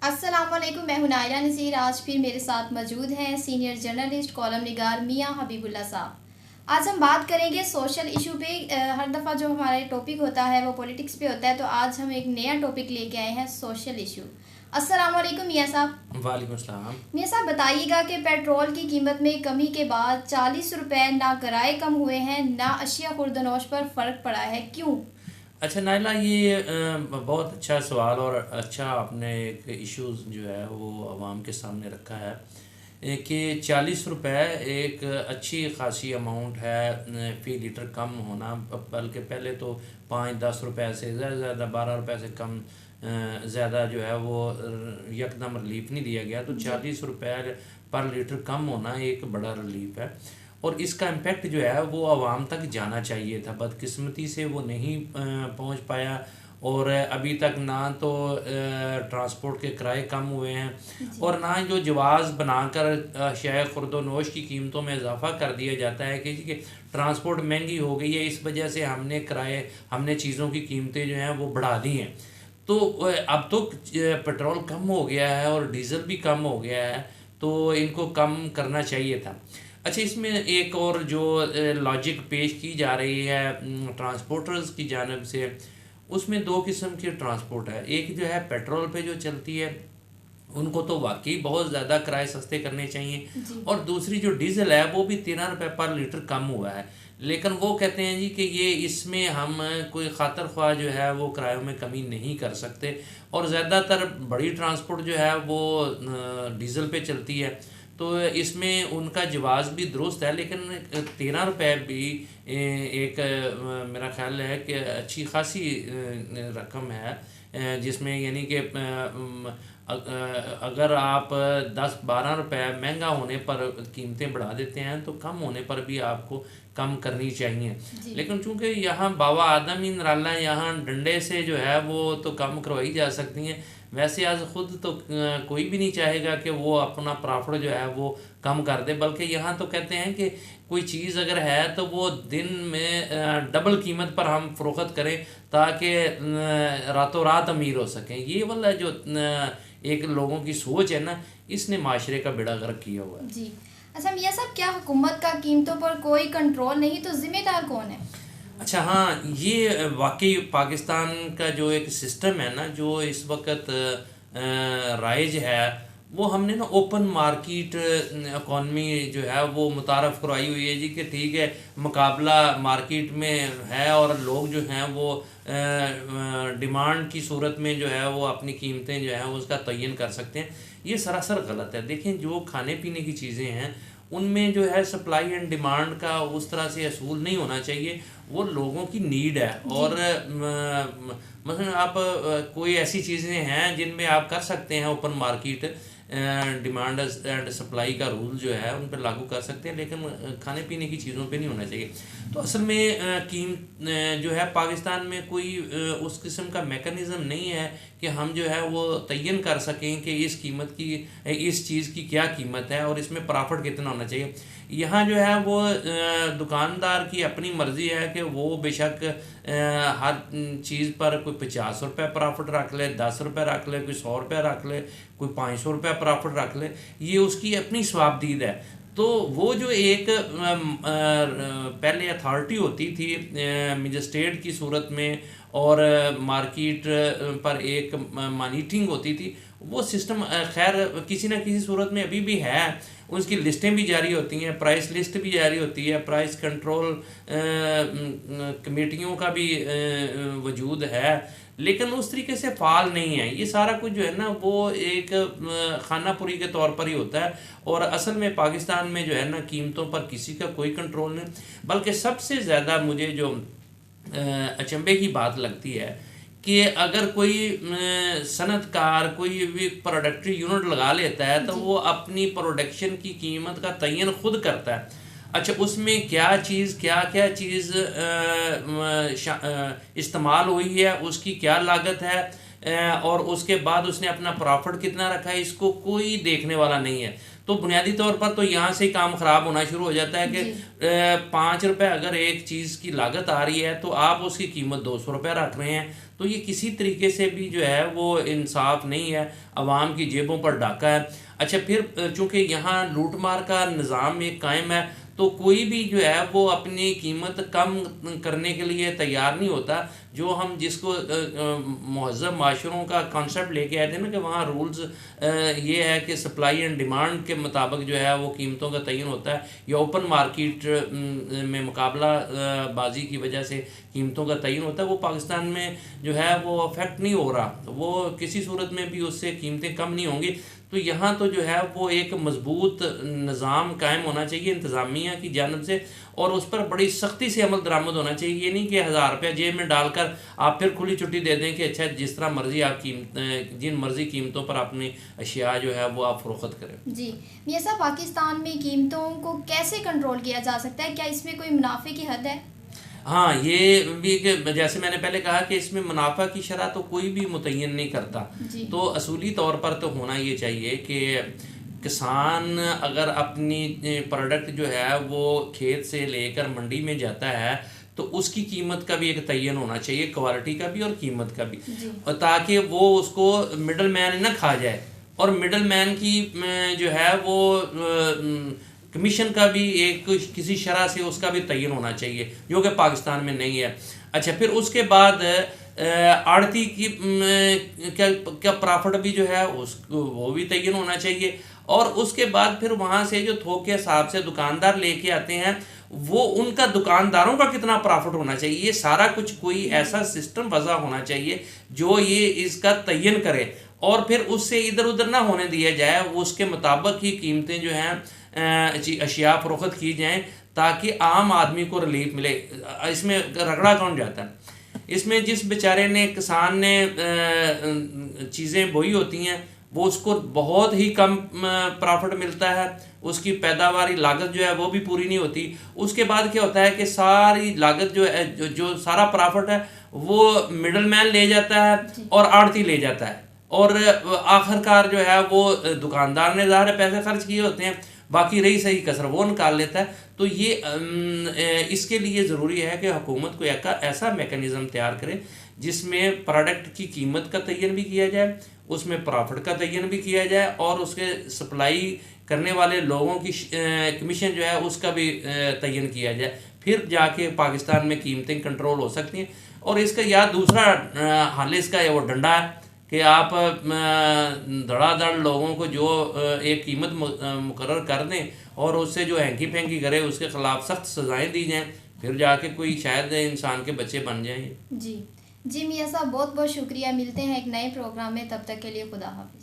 السلام علیکم، میں ہوں نائرہ نذیر۔ آج پھر میرے ساتھ موجود ہیں سینئر جرنلسٹ کالم نگار میاں حبیب اللہ صاحب۔ آج ہم بات کریں گے سوشل ایشو پہ۔ ہر دفعہ جو ہمارا ٹاپک ہوتا ہے وہ پولیٹکس پہ ہوتا ہے، تو آج ہم ایک نیا ٹاپک لے کے آئے ہیں، سوشل ایشو۔ السلام علیکم میاں صاحب۔ وعلیکم السلام۔ میاں صاحب بتائیے گا کہ پیٹرول کی قیمت میں کمی کے بعد 40 روپے نہ کرائے کم ہوئے ہیں نہ اشیاء خوردنوش پر فرق پڑا ہے، کیوں؟ اچھا نائلہ، یہ بہت اچھا سوال اور اچھا آپ نے ایک ایشوز جو ہے وہ عوام کے سامنے رکھا ہے کہ 40 روپے ایک اچھی خاصی اماؤنٹ ہے فی لیٹر کم ہونا، بلکہ پہلے تو 5-10 روپے سے زیادہ 12 روپے سے کم زیادہ جو ہے وہ یکدم ریلیف نہیں دیا گیا، تو 40 روپے پر لیٹر کم ہونا ایک بڑا ریلیف ہے، اور اس کا امپیکٹ جو ہے وہ عوام تک جانا چاہیے تھا۔ بدقسمتی سے وہ نہیں پہنچ پایا، اور ابھی تک نہ تو ٹرانسپورٹ کے کرائے کم ہوئے ہیں اور نہ جو جواز بنا کر اشیاء خورد و نوش کی قیمتوں میں اضافہ کر دیا جاتا ہے کہ ٹرانسپورٹ مہنگی ہو گئی ہے، اس وجہ سے ہم نے چیزوں کی قیمتیں جو ہیں وہ بڑھا دی ہیں۔ تو اب تو پٹرول کم ہو گیا ہے اور ڈیزل بھی کم ہو گیا ہے، تو ان کو کم کرنا چاہیے تھا۔ اچھا، اس میں ایک اور جو لاجک پیش کی جا رہی ہے ٹرانسپورٹرز کی جانب سے، اس میں دو قسم کی ٹرانسپورٹ ہے۔ ایک جو ہے پیٹرول پہ جو چلتی ہے، ان کو تو واقعی بہت زیادہ کرائے سستے کرنے چاہیے، اور دوسری جو ڈیزل ہے وہ بھی 13 روپے پر لیٹر کم ہوا ہے، لیکن وہ کہتے ہیں جی کہ یہ اس میں ہم کوئی خاطر خواہ جو ہے وہ کرایوں میں کمی نہیں کر سکتے، اور زیادہ تر بڑی ٹرانسپورٹ جو ہے وہ ڈیزل پہ چلتی ہے، تو اس میں ان کا جواز بھی درست ہے، لیکن 13 روپے بھی ایک میرا خیال ہے کہ اچھی خاصی رقم ہے، جس میں یعنی کہ اگر آپ 10-12 روپے مہنگا ہونے پر قیمتیں بڑھا دیتے ہیں تو کم ہونے پر بھی آپ کو کم کرنی چاہیے، لیکن چونکہ یہاں باوا آدم ہی نرالا، یہاں ڈنڈے سے جو ہے وہ تو کم کروائی جا سکتی ہیں، ویسے آج خود تو کوئی بھی نہیں چاہے گا کہ وہ اپنا پرافٹ جو ہے وہ کم کر دے، بلکہ یہاں تو کہتے ہیں کہ کوئی چیز اگر ہے تو وہ دن میں ڈبل قیمت پر ہم فروخت کریں تاکہ راتوں رات امیر ہو سکیں۔ یہ والا جو ایک لوگوں کی سوچ ہے نا، اس نے معاشرے کا بیڑا غرق کیا ہوا ہے۔ جی اچھا میاں صاحب، کیا حکومت کا قیمتوں پر کوئی کنٹرول نہیں، تو ذمہ دار کون ہے؟ اچھا ہاں، یہ واقعی پاکستان کا جو ایک سسٹم ہے نا جو اس وقت رائج ہے، وہ ہم نے نا اوپن مارکیٹ اکانومی جو ہے وہ متعارف کروائی ہوئی ہے جی، کہ ٹھیک ہے مقابلہ مارکیٹ میں ہے اور لوگ جو ہیں وہ ڈیمانڈ کی صورت میں جو ہے وہ اپنی قیمتیں جو ہیں اس کا تعین کر سکتے ہیں۔ یہ سراسر غلط ہے۔ دیکھیں، جو کھانے پینے کی چیزیں ہیں ان میں جو ہے سپلائی اینڈ ڈیمانڈ کا اس طرح سے اصول نہیں ہونا چاہیے، وہ لوگوں کی نیڈ ہے، اور مثلا آپ کوئی ایسی چیزیں ہیں جن میں آپ کر سکتے ہیں open market demand and supply کا رول جو ہے ان پہ لاگو کر سکتے ہیں، لیکن کھانے پینے کی چیزوں پہ نہیں ہونا چاہیے۔ تو اصل میں جو ہے پاکستان میں کوئی اس قسم کا میکانزم نہیں ہے کہ ہم جو ہے وہ تعین کر سکیں کہ اس قیمت کی، اس چیز کی کیا قیمت ہے اور اس میں پرافٹ کتنا ہونا چاہیے۔ یہاں جو ہے وہ دکاندار کی اپنی مرضی ہے کہ وہ بے شک ہر چیز پر کوئی 50 روپے پرافٹ رکھ لے، 10 روپے رکھ لے، کوئی 100 روپے رکھ لے، کوئی 500 روپے پرافٹ رکھ لے، یہ اس کی اپنی ثوابدید ہے۔ تو وہ جو ایک پہلے اتھارٹی ہوتی تھی مجسٹریٹ کی صورت میں، اور مارکیٹ پر ایک مانیٹرنگ ہوتی تھی، وہ سسٹم خیر کسی نہ کسی صورت میں ابھی بھی ہے، اس کی لسٹیں بھی جاری ہوتی ہیں، پرائس لسٹ بھی جاری ہوتی ہے، پرائس کنٹرول کمیٹیوں کا بھی وجود ہے، لیکن اس طریقے سے فعال نہیں ہے۔ یہ سارا کچھ جو ہے نا وہ ایک خانہ پوری کے طور پر ہی ہوتا ہے، اور اصل میں پاکستان میں جو ہے نا قیمتوں پر کسی کا کوئی کنٹرول نہیں، بلکہ سب سے زیادہ مجھے جو اچنبے کی بات لگتی ہے کہ اگر کوئی صنعت کار کوئی بھی پروڈکٹری یونٹ لگا لیتا ہے تو وہ اپنی پروڈکشن کی قیمت کا تعین خود کرتا ہے۔ اچھا، اس میں کیا چیز استعمال ہوئی ہے، اس کی کیا لاگت ہے، اور اس کے بعد اس نے اپنا پرافٹ کتنا رکھا ہے، اس کو کوئی دیکھنے والا نہیں ہے۔ تو بنیادی طور پر تو یہاں سے ہی کام خراب ہونا شروع ہو جاتا ہے کہ 5 روپے اگر ایک چیز کی لاگت آ رہی ہے تو آپ اس کی قیمت 200 روپے رکھ رہے ہیں، تو یہ کسی طریقے سے بھی جو ہے وہ انصاف نہیں ہے، عوام کی جیبوں پر ڈاکہ ہے۔ اچھا پھر چونکہ یہاں لوٹ مار کا نظام ایک قائم ہے تو کوئی بھی جو ہے وہ اپنی قیمت کم کرنے کے لیے تیار نہیں ہوتا۔ جو ہم جس کو مہذب معاشروں کا کانسیپٹ لے کے آئے تھے نا کہ وہاں رولز یہ ہے کہ سپلائی اینڈ ڈیمانڈ کے مطابق جو ہے وہ قیمتوں کا تعین ہوتا ہے، یا اوپن مارکیٹ میں مقابلہ بازی کی وجہ سے قیمتوں کا تعین ہوتا ہے، وہ پاکستان میں جو ہے وہ افیکٹ نہیں ہو رہا، وہ کسی صورت میں بھی اس سے قیمتیں کم نہیں ہوں گی۔ تو یہاں تو جو ہے وہ ایک مضبوط نظام قائم ہونا چاہیے انتظامیہ کی جانب سے، اور اس پر بڑی سختی سے عمل درآمد ہونا چاہیے۔ یہ نہیں کہ 1000 روپیہ جیب میں ڈال کر آپ پھر کھلی چھٹی دے دیں کہ اچھا جس طرح مرضی آپ جن مرضی قیمتوں پر اپنی اشیاء جو ہے وہ آپ فروخت کریں۔ جی میاں صاحب، پاکستان میں قیمتوں کو کیسے کنٹرول کیا جا سکتا ہے؟ کیا اس میں کوئی منافع کی حد ہے؟ ہاں، یہ بھی کہ جیسے میں نے پہلے کہا کہ اس میں منافع کی شرح تو کوئی بھی متعین نہیں کرتا، تو اصولی طور پر تو ہونا یہ چاہیے کہ کسان اگر اپنی پروڈکٹ جو ہے وہ کھیت سے لے کر منڈی میں جاتا ہے تو اس کی قیمت کا بھی ایک تعین ہونا چاہیے، کوالٹی کا بھی اور قیمت کا بھی، تاکہ وہ اس کو مڈل مین نہ کھا جائے، اور مڈل مین کی جو ہے وہ کمیشن کا بھی ایک کسی شرح سے اس کا بھی تعین ہونا چاہیے، جو کہ پاکستان میں نہیں ہے۔ اچھا پھر اس کے بعد آڑتی کی کیا پرافٹ بھی جو ہے وہ بھی تعین ہونا چاہیے، اور اس کے بعد پھر وہاں سے جو تھوک کے حساب سے دکاندار لے کے آتے ہیں وہ ان کا دکانداروں کا کتنا پرافٹ ہونا چاہیے، یہ سارا کچھ کوئی ایسا سسٹم وضع ہونا چاہیے جو یہ اس کا تعین کرے، اور پھر اس سے ادھر ادھر نہ ہونے دیا جائے، وہ اس کے مطابق ہی قیمتیں جو ہیں اشیاء فروخت کی جائیں تاکہ عام آدمی کو ریلیف ملے۔ اس میں رگڑا کون جاتا ہے؟ اس میں جس بیچارے نے کسان نے چیزیں بوئی ہوتی ہیں وہ اس کو بہت ہی کم پرافٹ ملتا ہے، اس کی پیداواری لاگت جو ہے وہ بھی پوری نہیں ہوتی۔ اس کے بعد کیا ہوتا ہے کہ ساری لاگت جو ہے جو سارا پرافٹ ہے وہ مڈل مین لے جاتا ہے اور آڑتی لے جاتا ہے، اور آخر کار جو ہے وہ دکاندار نے ظاہر پیسے خرچ کیے ہوتے ہیں، باقی رہی صحیح کسر وہ نکال لیتا ہے۔ تو یہ اس کے لیے ضروری ہے کہ حکومت کو ایسا میکانزم تیار کرے جس میں پروڈکٹ کی قیمت کا تعین بھی کیا جائے، اس میں پرافٹ کا تعین بھی کیا جائے، اور اس کے سپلائی کرنے والے لوگوں کی کمیشن جو ہے اس کا بھی تعین کیا جائے، پھر جا کے پاکستان میں قیمتیں کنٹرول ہو سکتی ہیں۔ اور اس کا یا دوسرا حل اس کا وہ ڈنڈا ہے کہ آپ دھڑا دھڑ لوگوں کو جو ایک قیمت مقرر کر دیں اور اس سے جو ہینکی پھینکی کرے اس کے خلاف سخت سزائیں دی جائیں، پھر جا کے کوئی شاید انسان کے بچے بن جائیں۔ جی میاں صاحب، بہت بہت شکریہ، ملتے ہیں ایک نئے پروگرام میں، تب تک کے لیے خدا حافظ۔